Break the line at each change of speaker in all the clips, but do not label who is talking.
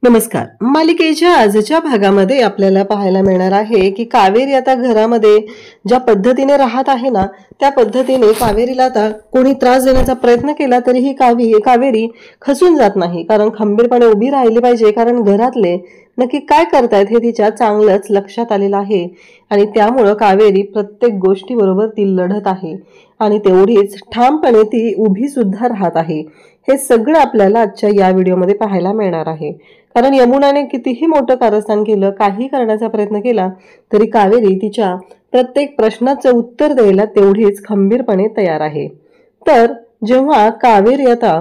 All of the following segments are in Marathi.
नमस्कार. मालिकेच्या आजच्या भागामध्ये आपल्याला पाहायला मिळणार आहे की कावेरी आता घरामध्ये ज्या पद्धतीने राहत आहे ना, त्या पद्धतीने कावेरीला आता कोणी त्रास देण्याचा प्रयत्न केला तरीही कावेरी खचून जात नाही. कारण खंबीरपणे उभी राहिली पाहिजे, कारण घरातले नक्की काय करतायत हे तिच्या चांगलंच लक्षात आलेलं आहे. आणि त्यामुळं कावेरी प्रत्येक गोष्टीबरोबर ती लढत आहे आणि तेवढीच ठामपणे ती उभी सुद्धा राहत आहे. हे सगळं आपल्याला आजच्या या व्हिडिओमध्ये पाहायला मिळणार आहे. कारण यमुनाने कितीही मोठं कारस्थान केलं, काही करण्याचा प्रयत्न केला, तरी कावेरी तिच्या प्रत्येक प्रश्नाचं उत्तर द्यायला तेवढीच खंबीरपणे तयार आहे. तर जेव्हा कावेरी आता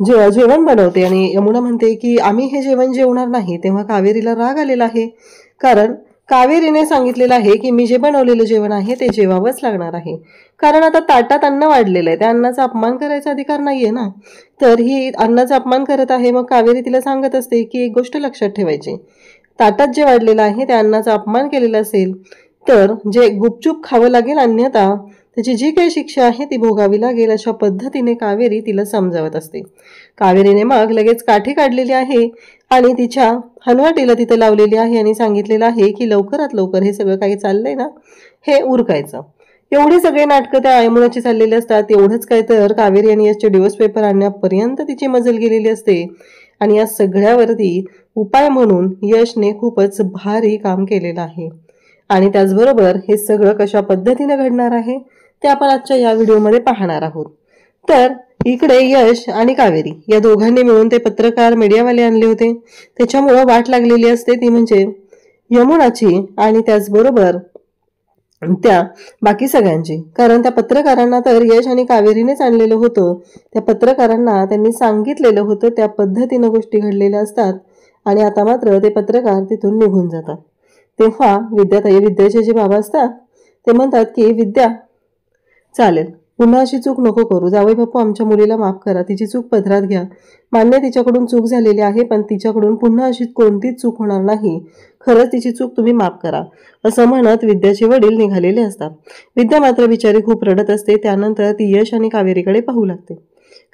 जेवण बनवते आणि यमुना म्हणते की आम्ही हे जेवण जेवणार नाही, तेव्हा कावेरीला राग आलेला आहे. कारण कावेरीने सांगितलेलं आहे की मी जे बनवलेलं जेवण आहे ते जेवावंच लागणार आहे. कारण आता ताटात अन्न वाढलेलं आहे, त्या अन्नाचा अपमान करायचा अधिकार नाहीये ना. तर ही अन्नाचा अपमान करत आहे. मग कावेरी तिला सांगत असते की एक गोष्ट लक्षात ठेवायची, ताटात जे वाढलेलं आहे त्या अन्नाचा अपमान केलेला असेल तर जे गुपचूप खावं लागेल, अन्यथा त्याची जी काही शिक्षा आहे ती भोगावी लागेल. अशा पद्धतीने कावेरी तिला समजावत असते. कावेरीने मग लगेच काठी काढलेली आहे आणि तिच्या हनवटीला तिथं लावलेली आहे आणि सांगितलेलं आहे की लवकरात लवकर हे सगळं काही चाललंय ना, हे उरकायचं. एवढे सगळे नाटकं त्या यमुनाची चाललेले असतात. एवढंच काय तर कावेरी आणि यशचे डिवोर्स पेपर आणण्यापर्यंत तिची मजल गेलेली असते. आणि या सगळ्यावरती उपाय म्हणून यशने खूपच भारी काम केलेलं आहे. आणि त्याचबरोबर हे सगळं कशा पद्धतीने घडणार आहे ते आपण आजच्या या व्हिडिओमध्ये पाहणार आहोत. तर इकडे यश आणि कावेरी या दोघांनी मिळून ते पत्रकार मीडियावाले आणले होते. त्याच्यामुळं वाट लागलेली असते ती म्हणजे यमुनाची आणि त्याचबरोबर त्या बाकी सगळ्यांची. कारण त्या पत्रकारांना तर यश आणि कावेरीनेच आणलेलं होतं. त्या पत्रकारांना त्यांनी सांगितलेलं होतं, त्या पद्धतीनं गोष्टी घडलेल्या असतात. आणि आता मात्र ते पत्रकार तिथून निघून जातात. तेव्हा विद्याचे जे बाबा असतात ते म्हणतात की विद्या, चालेल, पुन्हा अशी चूक नको करू. जावई बापू, आमच्या मुलीला माफ करा, तिची चूक पदरात घ्या. मान्य तिच्याकडून चूक झालेली आहे, पण तिच्याकडून पुन्हा अशी कोणतीच चूक होणार नाही. खरंच तिची चूक तुम्ही माफ करा, असं म्हणत विद्याचे वडील निघालेले असतात. विद्या मात्र बिचारी खूप रडत असते. त्यानंतर ती यश आणि कावेरीकडे पाहू लागते.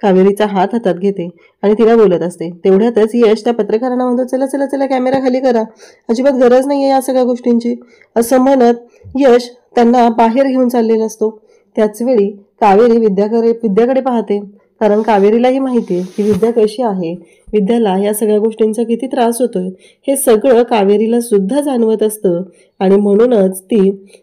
कावेरीचा हात हातात घेते आणि तिला बोलत असते. तेवढ्यातच यश त्या पत्रकारांना म्हणतो, चला चला चला, कॅमेरा खाली करा, अजिबात गरज नाहीये या सगळ्या गोष्टींची, असं म्हणत यश त्यांना बाहेर घेऊन चाललेला असतो. त्याच वेळी कावेरी विद्याकडे पाहते. कारण कावेरीलाही माहितीये की विद्या कशी आहे, विद्याला या सगळ्या गोष्टींचा किती त्रास होतोय हे सगळं कावेरीला सुद्धा जाणवत असतं. आणि म्हणूनच ती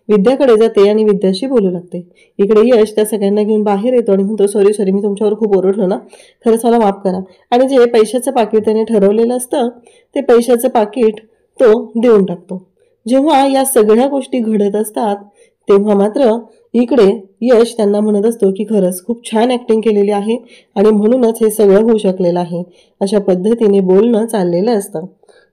विद्याकडे जाते आणि विद्याशी बोलू लागते. इकडे यश त्या सगळ्यांना घेऊन बाहेर येतो आणि म्हणतो, सॉरी, मी तुमच्यावर खूप ओरडलो ना, खरंच मला माफ करा. आणि जे पैशाचं पाकिट त्याने ठरवलेलं असतं ते पैशाचं पाकिट तो देऊन टाकतो. जेव्हा या सगळ्या गोष्टी घडत असतात तेव्हा मात्र इकडे यश त्यांना म्हणत असतो की खरंच खूप छान ऍक्टिंग केलेली आहे आणि म्हणूनच हे सगळं होऊ शकलेलं आहे. अशा पद्धतीने बोलणं चाललेलं असतं.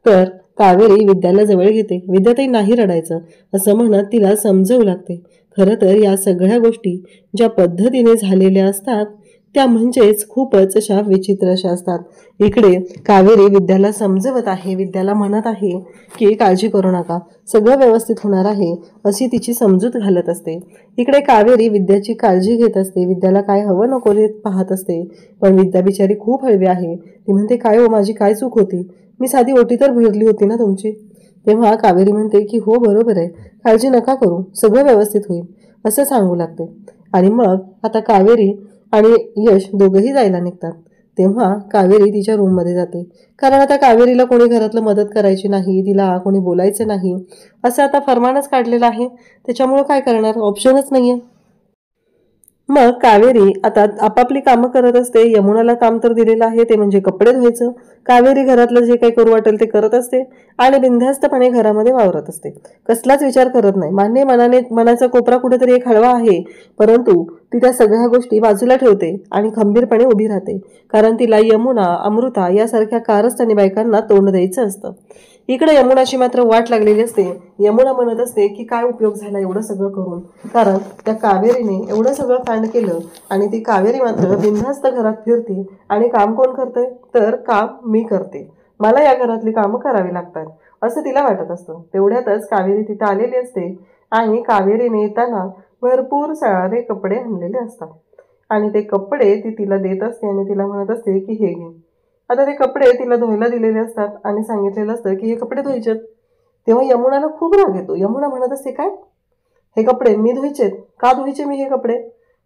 तर कावेरी विद्याला जवळ घेते. विद्याताई, नाही रडायचं, असं म्हणत तिला समजवू लागते. खरं तर या सगळ्या गोष्टी ज्या पद्धतीने झालेल्या असतात त्या म्हणजेच खूपच अशा विचित्र अशा असतात. इकडे कावेरी विद्याला समजवत आहे, विद्याला म्हणत आहे की काळजी करू नका, सगळं व्यवस्थित होणार आहे, अशी तिची समजूत घालत असते. इकडे कावेरी विद्याची काळजी घेत असते. विद्याला काय हवं नको हे पाहत असते. पण विद्या बिचारी खूप हळवी आहे. ती म्हणते, काय हो, माझी काय चूक होती, मी साधी ओटी तर भरली होती ना तुमची. तेव्हा कावेरी म्हणते की हो बरोबर आहे, काळजी नका करू, सगळं व्यवस्थित होईल, असं सांगू लागते. आणि मग आता कावेरी आणि यश दोघंही जायला निघतात. तेव्हा कावेरी तिच्या रूममध्ये जाते. कारण आता कावेरीला कोणी घरातलं मदत करायची नाही, तिला कोणी बोलायचं नाही, असं आता फरमानच काढलेलं आहे. त्याच्यामुळं काय करणार, ऑप्शनच नाहीये. मग कावेरी आता आपापली कामं करत असते. यमुनाला काम तर दिलेलं आहे ते म्हणजे कपडे धुवायचं. कावेरी घरातलं जे काही करू वाटेल ते करत असते आणि बिनधास्तपणे घरामध्ये वावरत असते. कसलाच विचार करत नाही. मनाचा कोपरा कुठेतरी एक हळवा आहे, परंतु ती त्या सगळ्या गोष्टी बाजूला ठेवते आणि खंबीरपणे उभी राहते. कारण तिला यमुना, अमृता यासारख्या कारस्थानी बायकांना तोंड द्यायचं असतं. इकडे यमुनाची मात्र वाट लागलेली असते. यमुना म्हणत असते की काय उपयोग झाला एवढं सगळं करून, कारण त्या कावेरीने एवढं सगळं कांड केलं आणि ती कावेरी मात्र बिनधास्त घरात फिरते. आणि काम कोण करते, तर काम मी करते, मला या घरातली कामं करावी लागतात असं तिला वाटत असतं. तेवढ्यातच कावेरी तिथं आलेली असते आणि कावेरीने येताना भरपूर सारे कपडे आणलेले असतात आणि ते कपडे ती तिला देत असते आणि तिला म्हणत असते की हे घे. आता ते कपडे तिला धुवायला दिलेले असतात आणि सांगितलेलं असतं की हे कपडे धुवायचेत. तेव्हा यमुनाला खूप राग येतो. यमुना म्हणत असते, काय हे कपडे मी धुवायचेत? का धुवायचे मी हे कपडे?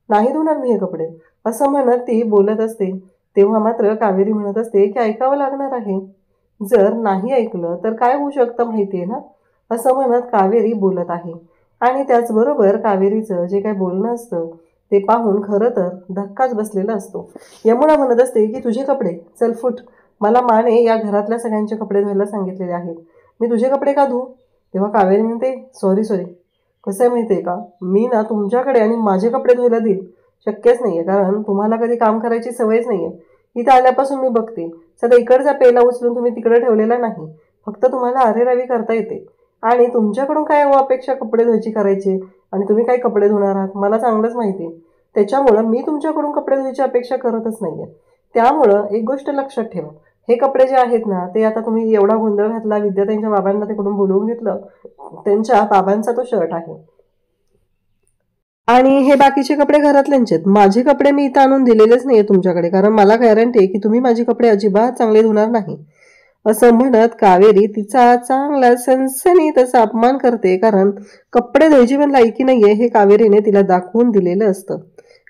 नाही धुणार मी हे कपडे, असं म्हणत ती बोलत असते. तेव्हा मात्र कावेरी म्हणत असते की ऐकावं लागणार आहे. जर नाही ऐकलं तर काय होऊ शकतं माहिती आहे ना, असं म्हणत कावेरी बोलत आहे. आणि त्याचबरोबर कावेरीचं जे काही बोलणं असतं ते पाहून खरं तर धक्काच बसलेला असतो. यमुना म्हणत असते की तुझे कपडे, चल फुट, मला माने या घरातल्या सगळ्यांचे कपडे धुवायला सांगितलेले आहेत, मी तुझे कपडे का धुवू? तेव्हा कावेरी म्हणते, सॉरी, कसं आहे माहिती आहे का, मी ना तुमच्याकडे आणि माझे कपडे धुवायला देईल शक्यच नाही आहे, कारण तुम्हाला कधी काम करायची सवयच नाही आहे. इथं आल्यापासून मी बघते, सध्या इकडचा पेला उचलून तुम्ही तिकडे ठेवलेला नाही, फक्त तुम्हाला अरेरावी करता येते. आणि तुमच्याकडून काय अपेक्षा कपडे धुवायची करायची, आणि तुम्ही काय कपडे धुणार आहात मला चांगलंच माहिती आहे. त्याच्यामुळं मी तुमच्याकडून कपडे धुवायची अपेक्षा करतच नाही आहे. त्यामुळं एक गोष्ट लक्षात ठेवा, हे कपडे जे आहेत ना ते आता तुम्ही एवढा गोंधळ घातला, विद्यार्थ्यांच्या बाबांना तिकडून बोलवून घेतलं, त्यांच्या बाबांचा तो शर्ट आहे आणि हे बाकीचे कपडे घरातल्यांचे आहेत. माझे कपडे मी इथं आणून दिलेलेच नाहीये तुमच्याकडे, कारण मला गॅरंटी आहे की तुम्ही माझे कपडे अजिबात चांगले धुणार नाही. असं म्हणत कावेरी तिचा चांगला सनसनीत असा अपमान करते, कारण कपडे धुवायची पण लायकी नाहीये हे कावेरीने तिला दाखवून दिलेलं असतं.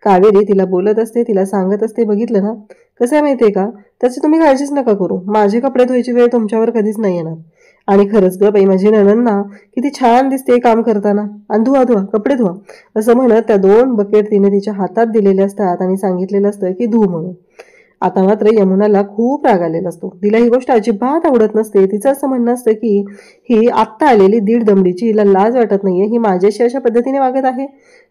कावेरी तिला बोलत असते, तिला सांगत असते, बघितलं ना कसं आहे माहितीये का, त्याची तुम्ही काळजीच नका करू, माझे कपडे धुवायची वेळ तुमच्यावर कधीच नाही येणार. आणि खरंच ग बाई, माझी नणंद ना किती छान दिसते काम करताना, आणि धुवा धुवा कपडे धुवा, असं म्हणत त्या 2 बकेट तिने तिच्या हातात दिलेले असतात आणि सांगितलेलं असतं की धु म्हणून. आता मात्र यमुनाला खूप राग आलेला असतो. तिला ही गोष्ट अजिबात आवडत नसते. तिचं असं म्हणणं असतं की ही आत्ता आलेली 1.5 दमडीची, हिला लाज वाटत नाहीये, ही माझ्याशी अशा पद्धतीने वागत आहे.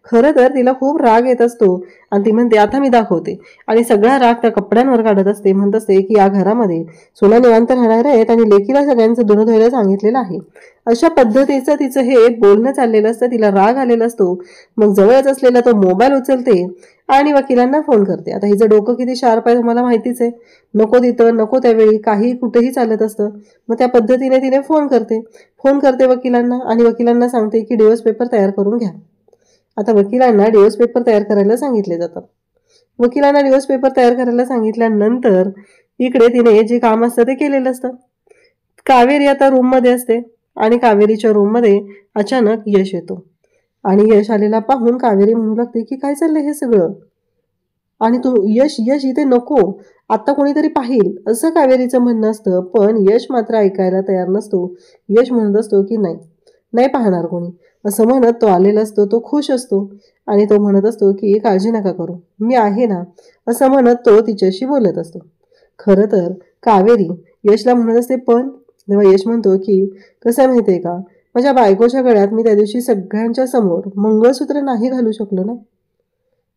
खरं तर तिला खूप राग येत असतो आणि ती म्हणते, आता मी दाखवते, आणि सगळा राग त्या कपड्यांवर काढत असते. म्हणत असते की या घरामध्ये सोना निवांत राहणार आहेत आणि लेकीला सगळ्यांचं धुणं धुवायला सांगितलेलं आहे. अशा पद्धतीचं तिचं हे बोलणं चाललेलं असतं. तिला राग आलेला असतो. मग जवळच असलेला तो मोबाईल उचलते आणि वकिलांना फोन करते. आता हिचं डोकं किती शार्प आहे तुम्हाला माहितीच आहे. नको तिथं नको त्यावेळी काही कुठेही चालत असतं. मग त्या पद्धतीने तिने फोन करते वकिलांना आणि वकिलांना सांगते की डिवोर्स पेपर तयार करून घ्या. आता वकिलांना डिवोर्स पेपर तयार करायला सांगितले जातात. वकिलांना डिवोर्स पेपर तयार करायला सांगितल्यानंतर इकडे तिने जे काम असतं ते केलेलं असतं. कावेरी आता रूममध्ये असते आणि कावेरीच्या रूममध्ये अचानक यश येतो आणि यश आलेला पाहून कावेरी म्हणू लागते की काय चाललंय हे सगळं, आणि तू यश इथे नको, आता कोणीतरी पाहिल, असं कावेरीचं म्हणणं असतं. पण यश मात्र ऐकायला तयार नसतो. यश म्हणत असतो की नाही पाहणार कोणी, असं म्हणत तो आलेला असतो. तो खुश असतो आणि तो म्हणत असतो की काळजी नका करू, मी आहे ना, असं म्हणत तो तिच्याशी बोलत असतो. खरं तर कावेरी यशला म्हणत असते, पण तेव्हा यश म्हणतो की कसं माहितीये का, माझ्या बायकोच्या गळ्यात मी त्या दिवशी सगळ्यांच्या समोर मंगळसूत्र नाही घालू शकलो ना,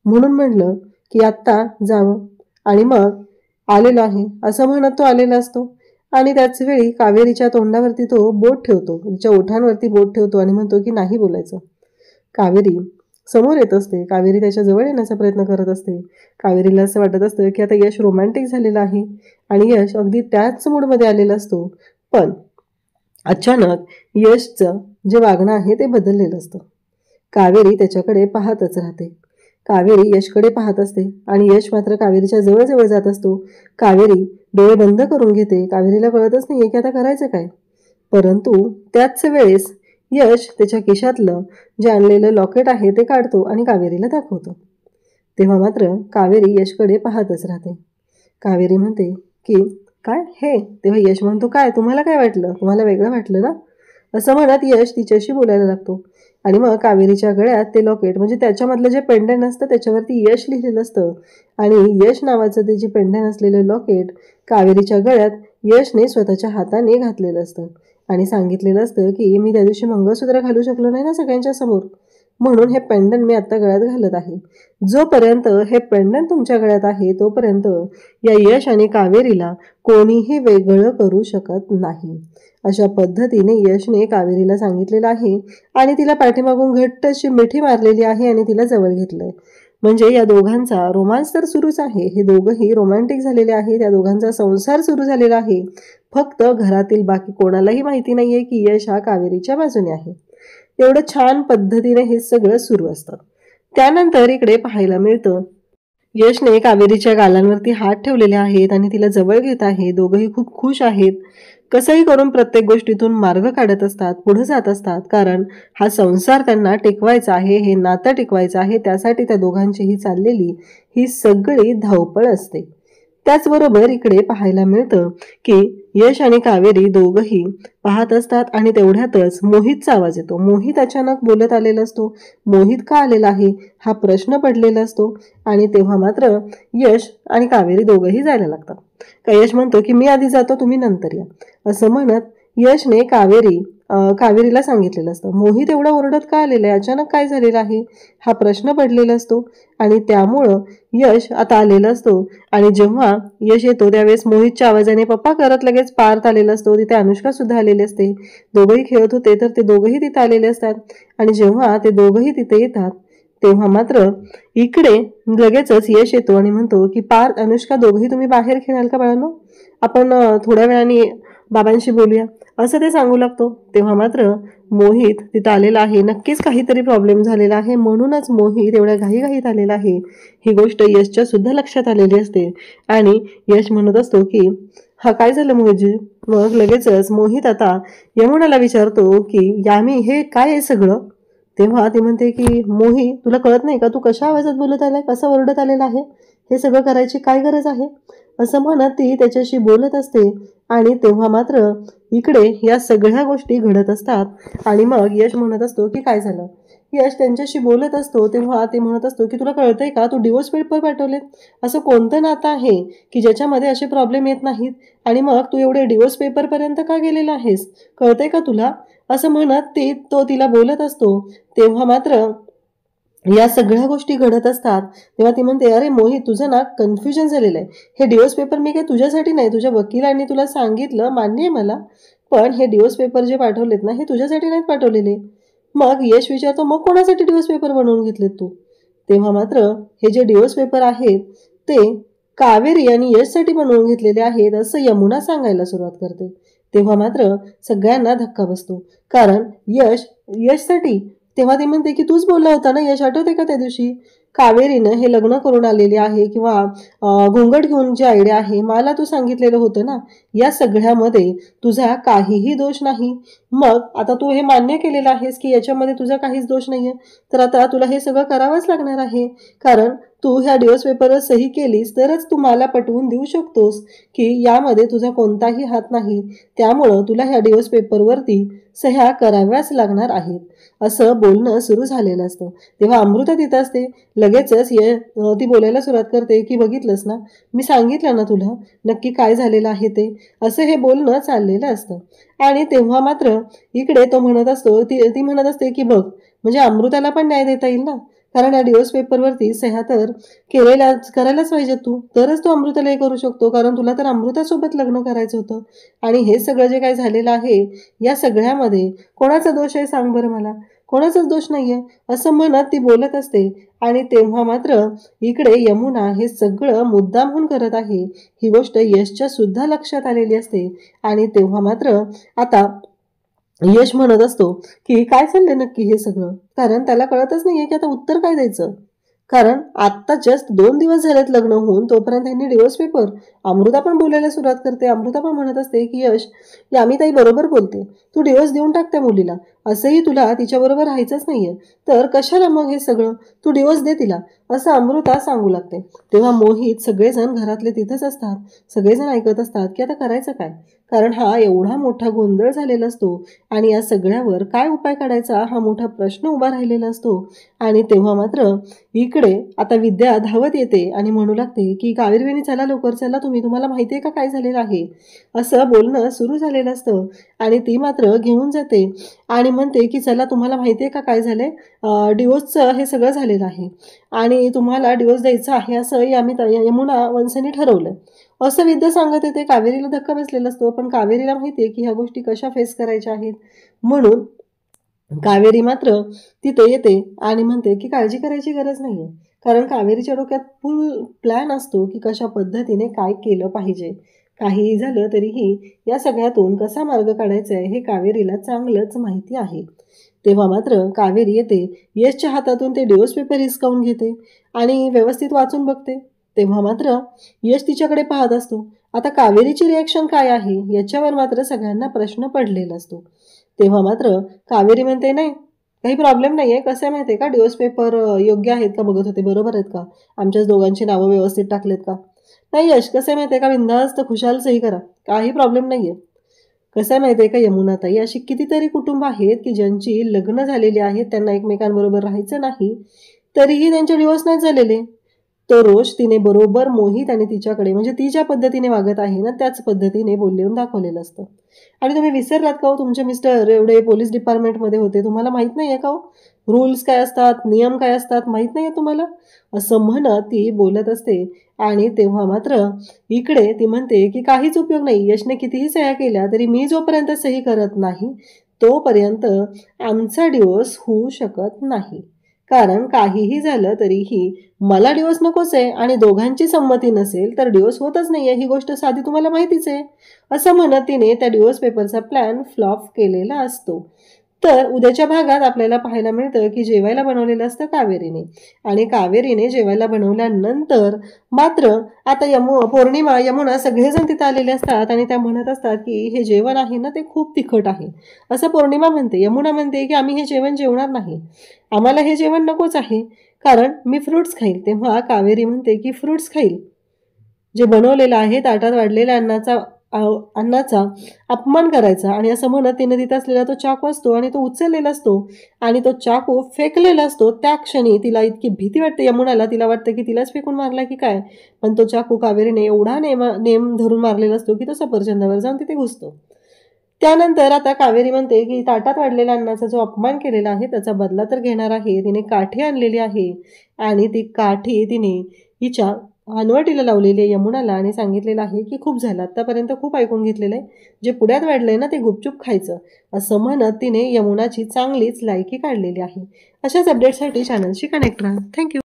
म्हणून म्हटलं की आत्ता जावं आणि मग आलेलो आहे, असं म्हणत तो आलेला असतो. आणि त्याच वेळी कावेरीच्या तोंडावरती तो बोट ठेवतो, तिच्या ओठांवरती बोट ठेवतो आणि म्हणतो की नाही बोलायचं. कावेरी समोर येत असते. कावेरी त्याच्या जवळ येण्याचा प्रयत्न करत असते. कावेरीला असं वाटत असतं की आता यश रोमॅन्टिक झालेला आहे आणि यश अगदी त्याच मूडमध्ये आलेला असतो. पण अचानक यशचं जे वागणं आहे ते बदललेलं असतं. कावेरी त्याच्याकडे पाहतच राहते. कावेरी यशकडे पाहत असते आणि यश मात्र कावेरीच्या जवळ जात असतो. कावेरी डोळे बंद करून घेते. कावेरीला कळतच नाहीये की आता करायचं काय. परंतु त्याच वेळेस यश त्याच्या खिशातलं जे आणलेलं लॉकेट आहे ते काढतो आणि कावेरीला दाखवतो. तेव्हा मात्र कावेरी यशकडे पाहतच राहते. कावेरी म्हणते की काय हे, तेव्हा यश म्हणतो, काय तुम्हाला काय वाटलं, तुम्हाला वेगळं वाटलं ना, असं म्हणत यश तिच्याशी बोलायला लागतो. आणि मग कावेरीच्या गळ्यात ते लॉकेट, म्हणजे त्याच्यामधलं जे पेंडंट असतं त्याच्यावरती यश लिहिलेलं असतं आणि यश नावाचं ते जे पेंडंट असलेलं लॉकेट कावेरीच्या गळ्यात यशने स्वतःच्या हाताने घातलेलं असतं आणि सांगितलेलं असतं की मी त्या दिवशी मंगळसूत्र घालू शकलो नाही ना सगळ्यांच्या समोर, म्हणून हे पेंडंट मी आता गळ्यात घालत आहे. जोपर्यंत हे पेंडंट तुमच्या गळ्यात आहे तोपर्यंत या यश आणि कावेरीला कोणीही वेगळं करू शकत नाही, अशा पद्धतीने यशने कावेरीला सांगितलेलं आहे आणि तिला पाठीमागून घट्ट अशी मिठी मारलेली आहे आणि तिला जवळ घेतलंय. म्हणजे या दोघांचा रोमांस तर सुरूच आहे. हे दोघंही रोमॅन्टिक झालेले आहे. त्या दोघांचा संसार सुरू झालेला आहे. फक्त घरातील बाकी कोणालाही माहिती नाहीये की यश हा कावेरीच्या बाजूने आहे. एवढं छान पद्धतीने हे सगळं सुरू असतं. त्यानंतर इकडे पाहायला मिळतं यशने कावेरीच्या गालांवरती हात ठेवलेले आहेत आणि तिला जवळ घेत आहे. दोघंही खूप खुश आहेत. कसंही करून प्रत्येक गोष्टीतून मार्ग काढत असतात, पुढे जात असतात. कारण हा संसार त्यांना टिकवायचा आहे, हे नातं टिकवायचं आहे. त्यासाठी त्या दोघांचीही चाललेली ही सगळी धावपळ असते. त्याचबरोबर इकडे पाहायला मिळतं की यश आणि कावेरी दोघंही पाहत असतात आणि तेवढ्यातच मोहितचा आवाज येतो. मोहित अचानक बोलत आलेला असतो. मोहित का आलेला आहे हा प्रश्न पडलेला असतो आणि तेव्हा मात्र यश आणि कावेरी दोघंही जायला लागतात. का यश म्हणतो की मी आधी जातो, तुम्ही नंतर या. असं म्हणत यशने कावेरीला सांगितलेलं असतं. मोहित एवढा ओरडत का आलेला आहे, अचानक काय झालेलं आहे हा प्रश्न पडलेला असतो आणि त्यामुळं यश आता आलेला असतो. आणि जेव्हा यश येतो त्यावेळेस मोहितच्या आवाजाने पप्पा करत लगेच पार्थ आलेला असतो. तिथे अनुष्का सुद्धा आलेली असते. दोघंही खेळत होते तर ते दोघंही तिथे आलेले असतात. आणि जेव्हा ते दोघंही तिथे येतात तेव्हा मात्र इकडे लगेचच यश येतो आणि म्हणतो की पार्थ, अनुष्का दोघंही तुम्ही बाहेर खेळाल का बाळांनो, आपण थोड्या वेळाने बाबांशी बोलूया, असं ते सांगू लागतो. तेव्हा मात्र मोहित तिथं आलेला आहे. नक्कीच काहीतरी प्रॉब्लेम झालेला आहे, म्हणूनच मोहित एवढ्या घाईघाईत आलेला आहे. ही गोष्ट यशच्या सुद्धा लक्षात आलेली असते आणि यश म्हणत असतो की हा काय झालं मोहितजी. मग लगेचच मोहित आता यमुनाला विचारतो की यामी हे काय आहे सगळं. तेव्हा ती म्हणते की मोही, तुला कळत नाही का, तू कशा आवाजात बोलत आलाय, कसा ओरडत आलेला आहे, हे सगळं करायची काय गरज आहे, असं म्हणत ती त्याच्याशी बोलत असते. आणि तेव्हा मात्र इकडे या सगळ्या गोष्टी घडत असतात आणि मग यश म्हणत असतो की काय झालं. यश त्यांच्याशी बोलत असतो तेव्हा ते म्हणत असतो की तुला कळतंय का, तू डिवोर्स पेपर पाठवलेत, असं कोणतं नातं आहे की ज्याच्यामध्ये असे प्रॉब्लेम येत नाहीत आणि मग तू एवढे डिवोर्स पेपरपर्यंत का गेलेला आहेस, कळतंय का तुला, असं म्हणत तो तिला बोलत असतो. तेव्हा मात्र या सगळ्या गोष्टी घडत असतात. तेव्हा ती म्हणते अरे मोहित, तुझं ना कन्फ्युजन झालेलं आहे. हे डिवोर्स पेपर मी काही तुझ्यासाठी नाही, तुझ्या वकिलांनी तुला सांगितलं, मान्य आहे मला, पण हे डिवोर्स पेपर जे पाठवलेत ना हे तुझ्यासाठी नाहीत पाठवलेले. मग यश विचारतो मग कोणासाठी डिवोर्स पेपर बनवून घेतलेत तू. तेव्हा मात्र हे जे डिवोर्स पेपर आहेत ते कावेरी आणि यशसाठी बनवून घेतलेले आहेत असं यमुना सांगायला सुरुवात करते. तेव्हा मात्र सगळ्यांना धक्का बसतो. कारण यशसाठी तेव्हा ती म्हणते की तूच बोलला होता ना यश, आठवते का त्या दिवशी कावेरीनं हे लग्न करून आलेले आहे किंवा घोंगट घेऊन जी आयडिया आहे मला तू सांगितलेलं होतं ना, या सगळ्यामध्ये तुझा काहीही दोष नाही. मग आता तू हे मान्य केलेलं आहेस की याच्यामध्ये तुझा काहीच दोष नाहीये, तर आता तुला हे सगळं करावंच लागणार आहे. कारण तू ह्या डिवोर्स पेपरवर सही केलीस तरच तू मला पटवून देऊ शकतोस की यामध्ये तुझा कोणताही हात नाही. त्यामुळं तुला ह्या डिवोर्स पेपरवरती सह्या कराव्याच लागणार आहेत, असं बोलणं सुरू झालेलं असतं. तेव्हा अमृता तिथं असते. लगेचच ती बोलायला सुरुवात करते की बघितलंस ना, मी सांगितलं ना तुला नक्की काय झालेलं आहे ते, असं हे बोलणं चाललेलं असतं. आणि तेव्हा मात्र इकडे तो म्हणत असतो, ती म्हणत असते की बघ, म्हणजे अमृताला पण न्याय देता येईल ना, कारण या डिवोर्स पेपरवरती सह्या तर करायलाच पाहिजे तू, तरच तू अमृताला हे करू शकतो, कारण तुला तर अमृतासोबत लग्न करायचं होतं. आणि हे सगळं जे काही झालेलं आहे या सगळ्यामध्ये कोणाचा दोष आहे सांग बरं मला, कोणाचाच दोष नाहीये, असं म्हणत ती बोलत असते. आणि तेव्हा मात्र इकडे यमुना हे सगळं मुद्दामहून करत आहे ही गोष्ट यशच्या सुद्धा लक्षात आलेली असते. आणि तेव्हा मात्र आता यश म्हणत असतो की काय चाललंय नक्की हे सगळं, कारण त्याला कळतच नाहीये की आता उत्तर काय द्यायचं. कारण आत्ता जस्ट 2 दिवस झालेत लग्न होऊन, तोपर्यंत त्यांनी डिवोर्स पेपर. अमृता पण बोलायला सुरुवात करते. अमृता पण म्हणत असते की यश, यामिताई बरोबर बोलते, तू डिवोर्स देऊन टाक त्या मुलीला, असंही तुला तिच्याबरोबर राहायचंच नाहीये, तर कशाला मग हे सगळं, तू डिवोर्स दे तिला, असं अमृता सांगू लागते. तेव्हा मोहित, सगळेजण घरातले तिथेच असतात. सगळेजण ऐकत असतात की आता करायचं काय, कारण हा एवढा मोठा गोंधळ झालेला असतो आणि या सगळ्यावर काय उपाय काढायचा हा मोठा प्रश्न उभा राहिलेला असतो. आणि तेव्हा मात्र इकडे आता विद्या धावत येते आणि म्हणू लागते की कावेरी, चला लवकर, चला तुम्हाला माहिती आहे का काय झालेलं आहे, असं बोलणं सुरू झालेलं असतं. आणि ती मात्र घेऊन जाते आणि म्हणते की चला तुम्हाला माहिती आहे का काय झालंय, डिवोर्सचं हे सगळं झालेलं आहे आणि तुम्हाला डिवोर्स द्यायचा आहे असं यमुना वंशाने ठरवलं, असं विद्या सांगत येते. कावेरीला धक्का बसलेला असतो, पण कावेरीला माहिती आहे की ह्या गोष्टी कशा फेस करायच्या आहेत. म्हणून कावेरी मात्र तिथे येते आणि म्हणते की काळजी करायची गरज नाहीये, कारण कावेरीच्या डोक्यात फुल प्लॅन असतो की कशा पद्धतीने काय केलं पाहिजे. काहीही झालं तरीही या सगळ्यातून कसा मार्ग काढायचा आहे हे कावेरीला चांगलंच माहिती आहे. तेव्हा मात्र कावेरी येते, यशच्या हातातून ते डिवोर्स पेपर हिसकावून घेते आणि व्यवस्थित वाचून बघते. तेव्हा मात्र यश तिच्याकडे पाहत असतो. आता कावेरीची रिॲक्शन काय आहे याच्यावर मात्र सगळ्यांना प्रश्न पडलेला असतो. तेव्हा मात्र कावेरी म्हणते, नाही काही प्रॉब्लेम नाही आहे. कसं आहे माहिती आहे का, डिवोर्स पेपर योग्य आहेत का बघत होते, बरोबर आहेत का, आमच्याच दोघांची नावं व्यवस्थित टाकलेत का. नाही यश, कसं आहे माहिती आहे का, बिनधास्त खुशाल सही करा, काही प्रॉब्लेम नाही आहे. कसं आहे माहिती आहे का यमुनाताई, अशी कितीतरी कुटुंब आहेत की ज्यांची लग्न झालेली आहेत, त्यांना एकमेकांबरोबर राहायचं नाही तरीही त्यांचे डिवोर्स नाही झालेले. तो रोष तिने बरोबर मोहित आणि तिच्याकडे, म्हणजे ती ज्या पद्धतीने वागत आहे ना त्याच पद्धतीने बोलून दाखवलेलं असतं. आणि तुम्ही विसरलात का हो, तुमचे मिस्टर एवढे पोलीस डिपार्टमेंटमध्ये होते, तुम्हाला माहीत नाही आहे का हो, रूल्स काय असतात, नियम काय असतात, माहीत नाही आहे तुम्हाला, असं म्हणत ती बोलत असते. आणि तेव्हा मात्र इकडे ती म्हणते की काहीच उपयोग नाही, यशने कितीही सह्या केल्या तरी मी जोपर्यंत सही करत नाही तोपर्यंत आमचा डिवोर्स होऊ शकत नाही. कारण काहीही झालं तरीही मला डिवोर्स नकोच आहे आणि दोघांची संमती नसेल तर डिवोर्स होतच नाही आहे, ही गोष्ट साधी तुम्हाला माहितीच आहे. असं म्हणत तिने त्या डिवोर्स पेपरचा प्लॅन फ्लॉप केलेला असतो. तर उद्याच्या भागात आपल्याला पाहायला मिळतं की जेवायला बनवलेलं असतं कावेरीने, आणि कावेरीने जेवायला बनवल्यानंतर मात्र आता पौर्णिमा, यमुना सगळेजण तिथं आलेले असतात आणि त्या म्हणत असतात की हे जेवण आहे ना ते खूप तिखट आहे. असं पौर्णिमा म्हणते. यमुना म्हणते की आम्ही हे जेवण जेवणार नाही, आम्हाला हे जेवण नकोच आहे कारण मी फ्रुट्स खाईल. तेव्हा कावेरी म्हणते की फ्रुट्स खाईल, जे बनवलेलं आहे ताटात वाढलेल्या अन्नाचा अपमान करायचा. आणि असं म्हणत तिने तिथं असलेला तो चाकू असतो आणि तो उचललेला असतो आणि तो चाकू फेकलेला असतो. त्या क्षणी तिला इतकी भीती वाटते यमुनाला, तिला वाटतं की तिलाच फेकून मारला की काय, पण तो चाकू कावेरीने एवढा नेम धरून मारलेला असतो की तो सफरचंदावर जाऊन तिथे घुसतो. त्यानंतर आता कावेरी म्हणते की ताटात वाढलेल्या अन्नाचा जो अपमान केलेला आहे त्याचा बदला तर घेणार आहे. तिने काठी आणलेली आहे आणि ती काठी तिने हिच्या हनवटीला लावलेली आहे यमुनाला आणि सांगितलेलं आहे की खूप झालं, आत्तापर्यंत खूप ऐकून घेतलेलं आहे, जे पुढ्यात वाढलंय ना ते गुपचूप खायचं. असं म्हणत तिने यमुनाची चांगलीच लायकी काढलेली आहे. अशाच अपडेटसाठी चॅनलशी कनेक्ट राहा. थँक्यू.